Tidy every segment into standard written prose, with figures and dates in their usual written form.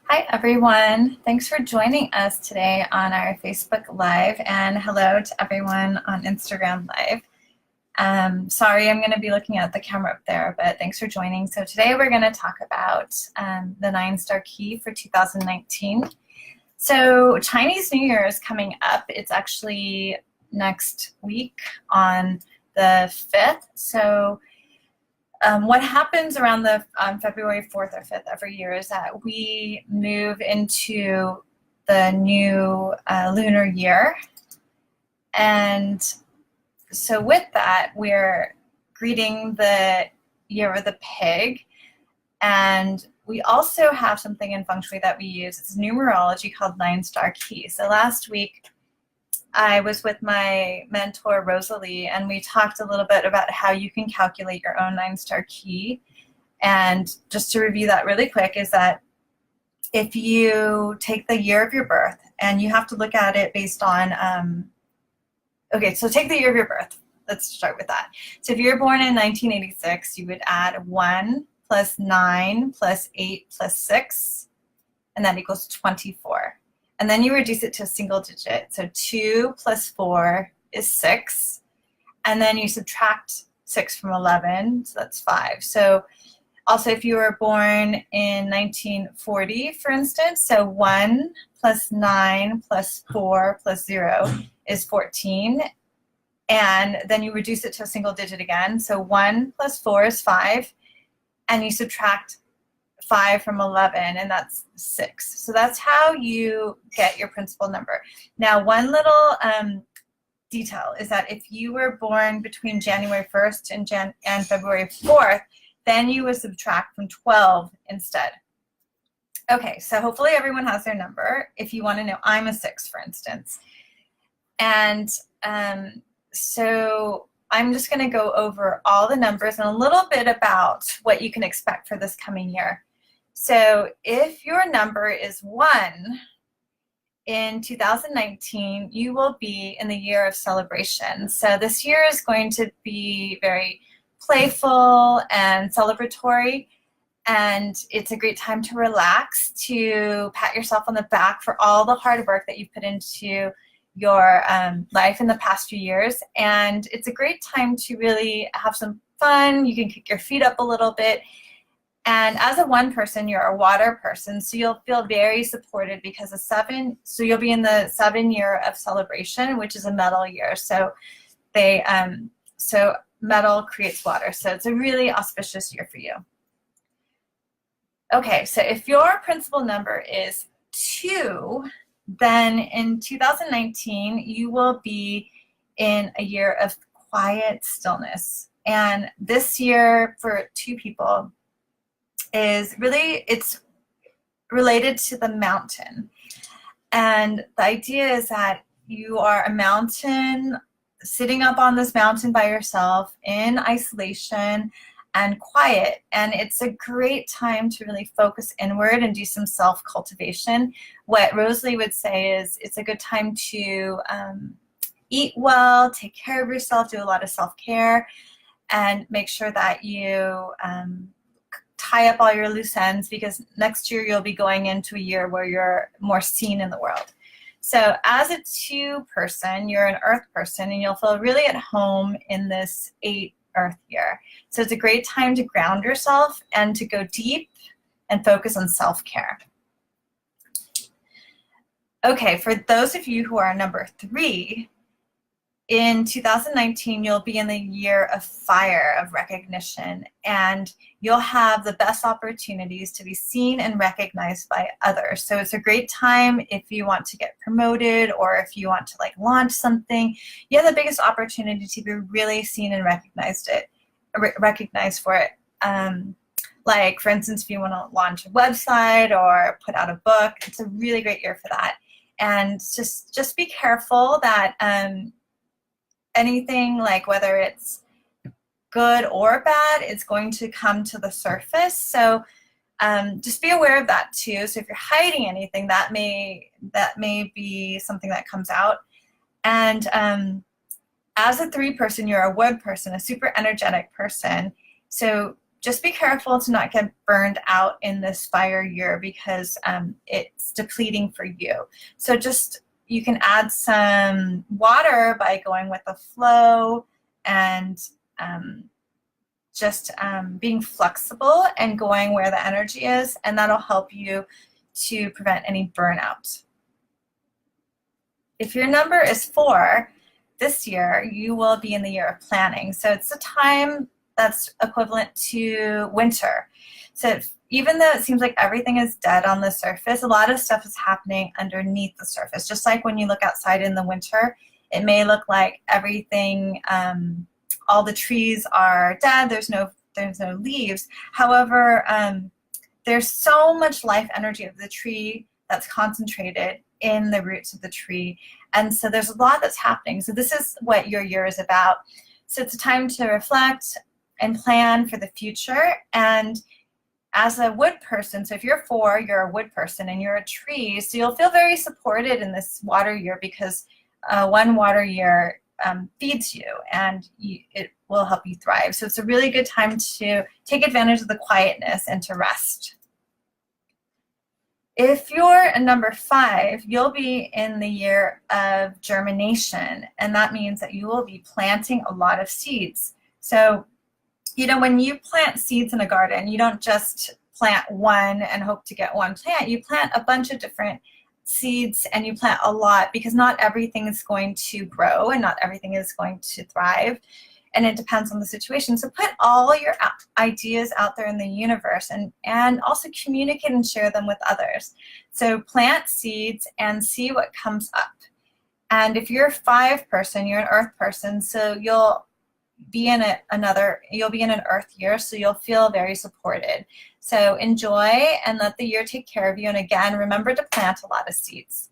Hi, everyone. Thanks for joining us today on our Facebook Live, and hello to everyone on Instagram Live. Sorry, I'm going to be looking at the camera up there, but thanks for joining. So today we're going to talk about the 9-star key for 2019. So Chinese New Year is coming up. It's actually next week on the 5th. So what happens around the February 4th or 5th every year is that we move into the new lunar year. And so with that, we're greeting the year of the pig. And we also have something in Feng Shui that we use. It's numerology called 9-star key. So last week, I was with my mentor, Rosalie, and we talked a little bit about how you can calculate your own 9-star key. And just to review that really quick is that if you take the year of your birth, and you have to look at it based on, okay, so take the year of your birth. Let's start with that. So if you're born in 1986, you would add 1 plus 9 plus 8 plus 6, and that equals 24. And then you reduce it to a single digit. So 2 plus 4 is 6. And then you subtract 6 from 11, so that's 5. So also if you were born in 1940, for instance, so 1 plus 9 plus 4 plus 0 is 14. And then you reduce it to a single digit again. So 1 plus 4 is 5. And you subtract 5 from 11, and that's 6. So that's how you get your principal number. Now, one little detail is that if you were born between January 1st and February 4th, then you would subtract from 12 instead. Okay, so hopefully everyone has their number. If you want to know, I'm a 6, for instance. And so I'm just going to go over all the numbers and a little bit about what you can expect for this coming year. So if your number is 1 in 2019, you will be in the year of celebration. So this year is going to be very playful and celebratory, and it's a great time to relax, to pat yourself on the back for all the hard work that you've put into your life in the past few years. And it's a great time to really have some fun. You can kick your feet up a little bit. And as a 1 person, you're a water person, so you'll feel very supported because so you'll be in the 7 year of celebration, which is a metal year. So so metal creates water. So it's a really auspicious year for you. Okay, so if your principal number is 2, then in 2019, you will be in a year of quiet stillness. And this year for 2 people is really, it's related to the mountain. And the idea is that you are a mountain, sitting up on this mountain by yourself in isolation and quiet. And it's a great time to really focus inward and do some self-cultivation. What Rosalie would say is it's a good time to eat well, take care of yourself, do a lot of self-care, and make sure that you tie up all your loose ends, because next year you'll be going into a year where you're more seen in the world. So as a 2 person, you're an earth person, and you'll feel really at home in this 8 earth year. So it's a great time to ground yourself and to go deep and focus on self-care. Okay, for those of you who are number 3, in 2019, you'll be in the year of fire, of recognition, and you'll have the best opportunities to be seen and recognized by others. So it's a great time if you want to get promoted, or if you want to launch something. You have the biggest opportunity to be really seen and recognized for it. Like, for instance, if you want to launch a website or put out a book, it's a really great year for that. And just be careful that anything, whether it's good or bad, it's going to come to the surface. So just be aware of that too. So if you're hiding anything, that may be something that comes out. And as a 3 person, you're a wood person, a super energetic person. So just be careful to not get burned out in this fire year because it's depleting for you. So just, you can add some water by going with the flow and just being flexible and going where the energy is, and that'll help you to prevent any burnout. If your number is 4, this year you will be in the year of planning. So it's a time that's equivalent to winter. So even though it seems like everything is dead on the surface, a lot of stuff is happening underneath the surface. Just like when you look outside in the winter, it may look like everything, all the trees are dead, there's no leaves. However, there's so much life energy of the tree that's concentrated in the roots of the tree. And so there's a lot that's happening. So this is what your year is about. So it's a time to reflect and plan for the future. And as a wood person, so if you're 4, you're a wood person and you're a tree, so you'll feel very supported in this water year because one water year feeds you and it will help you thrive. So it's a really good time to take advantage of the quietness and to rest. If you're a number 5, you'll be in the year of germination, and that means that you will be planting a lot of seeds. So, you know, when you plant seeds in a garden, you don't just plant one and hope to get one plant. You plant a bunch of different seeds and you plant a lot because not everything is going to grow and not everything is going to thrive. And it depends on the situation. So put all your ideas out there in the universe and also communicate and share them with others. So plant seeds and see what comes up. And if you're a 5 person, you're an earth person, so you'll be in an earth year, so you'll feel very supported. So enjoy and let the year take care of you. And again, remember to plant a lot of seeds.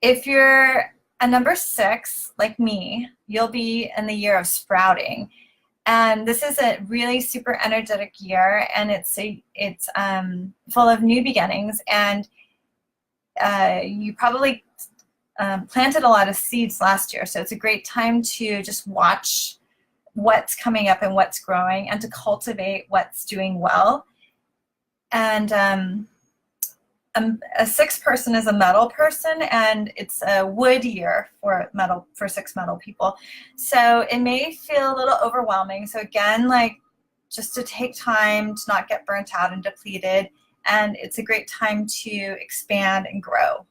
If you're a number 6, like me, you'll be in the year of sprouting. And this is a really super energetic year, and it's full of new beginnings. And you probably planted a lot of seeds last year, so it's a great time to just watch what's coming up and what's growing and to cultivate what's doing well. And a 6 person is a metal person, and it's a wood year for 6 metal people. So it may feel a little overwhelming. So again, like, just to take time to not get burnt out and depleted, and it's a great time to expand and grow.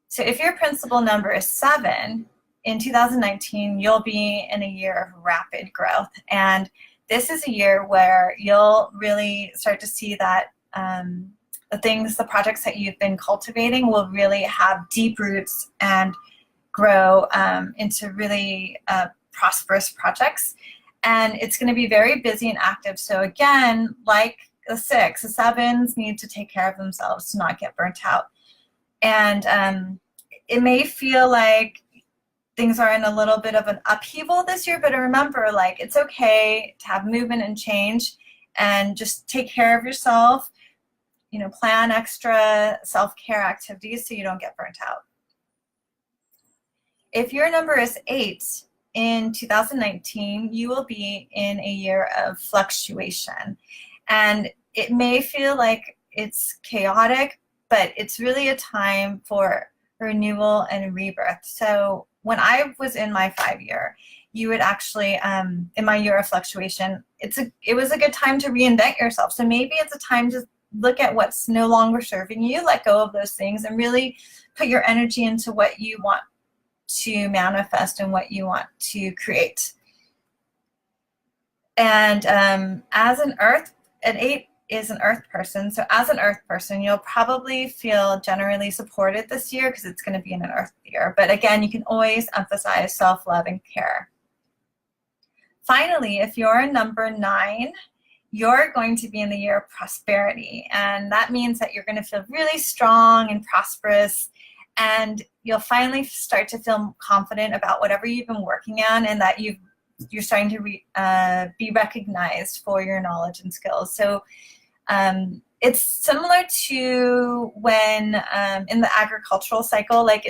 So if your principal number is 7, in 2019, you'll be in a year of rapid growth. And this is a year where you'll really start to see that the projects that you've been cultivating will really have deep roots and grow into really prosperous projects. And it's going to be very busy and active. So again, like the 6, the 7s need to take care of themselves to not get burnt out. And it may feel like things are in a little bit of an upheaval this year, but remember, like, it's okay to have movement and change, and just take care of yourself. You know, plan extra self-care activities so you don't get burnt out. If your number is 8, in 2019, you will be in a year of fluctuation. And it may feel like it's chaotic, but it's really a time for renewal and rebirth. So when I was in my 5 year, you would actually, in my year of fluctuation, it was a good time to reinvent yourself. So maybe it's a time to look at what's no longer serving you, let go of those things, and really put your energy into what you want to manifest and what you want to create. And as an 8 is an earth person. So as an earth person, you'll probably feel generally supported this year because it's going to be in an earth year. But again, you can always emphasize self-love and care. Finally, if you're a number 9, you're going to be in the year of prosperity. And that means that you're going to feel really strong and prosperous, and you'll finally start to feel confident about whatever you've been working on, and that you're starting to be recognized for your knowledge and skills. So it's similar to when in the agricultural cycle, like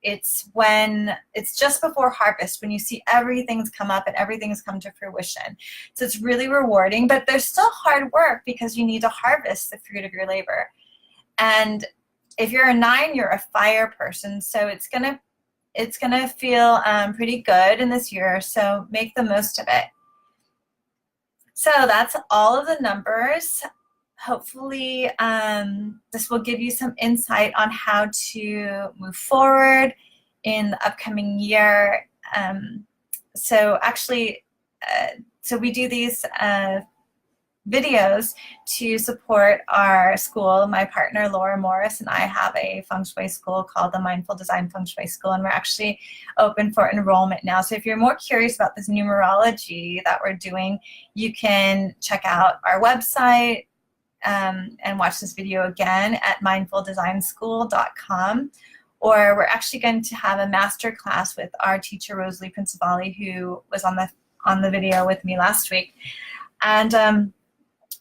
it's when it's just before harvest, when you see everything's come up and everything's come to fruition. So it's really rewarding, but there's still hard work because you need to harvest the fruit of your labor. And if you're a 9, you're a fire person, so it's gonna feel pretty good in this year, so make the most of it. So that's all of the numbers. Hopefully this will give you some insight on how to move forward in the upcoming year. So we do these videos to support our school. My partner Laura Morris and I have a Feng Shui school called the Mindful Design Feng Shui School, and we're actually open for enrollment now. So if you're more curious about this numerology that we're doing, you can check out our website and watch this video again at mindfuldesignschool.com. Or we're actually going to have a master class with our teacher Rosalie Prinzivalli, who was on the video with me last week. And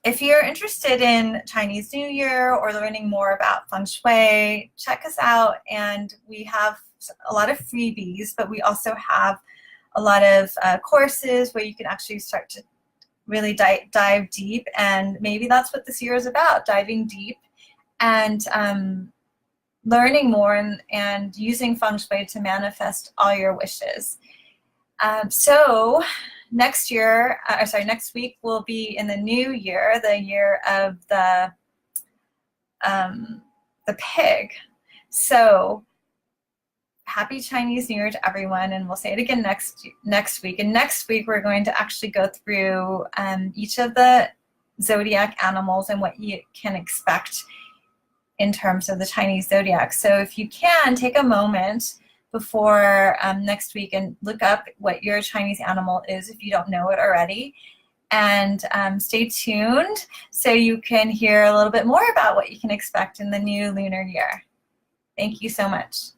if you're interested in Chinese New Year or learning more about Feng Shui, check us out. And we have a lot of freebies, but we also have a lot of courses where you can actually start to really dive deep. And maybe that's what this year is about, diving deep and learning more and using Feng Shui to manifest all your wishes. So next week will be in the new year, the year of the pig. So happy Chinese New Year to everyone, and we'll say it again next week. And next week we're going to actually go through each of the zodiac animals and what you can expect in terms of the Chinese zodiac. So if you can, take a moment before next week and look up what your Chinese animal is if you don't know it already. And stay tuned so you can hear a little bit more about what you can expect in the new lunar year. Thank you so much.